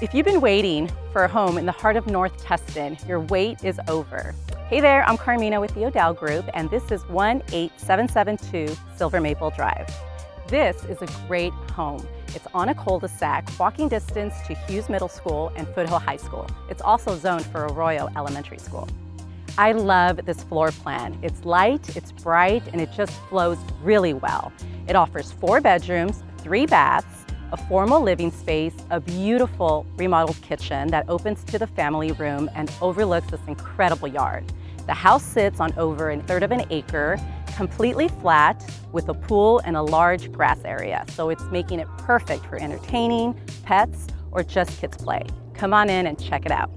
If you've been waiting for a home in the heart of North Tustin, your wait is over. Hey there, I'm Carmina with the Odell Group, and this is 18772 Silver Maple Drive. This is a great home. It's on a cul-de-sac, walking distance to Hughes Middle School and Foothill High School. It's also zoned for Arroyo Elementary School. I love this floor plan. It's light, it's bright, and it just flows really well. It offers 4 bedrooms, 3 baths, a formal living space, a beautiful remodeled kitchen that opens to the family room and overlooks this incredible yard. The house sits on over 1/3 of an acre, completely flat with a pool and a large grass area. So it's making it perfect for entertaining, pets, or just kids play. Come on in and check it out.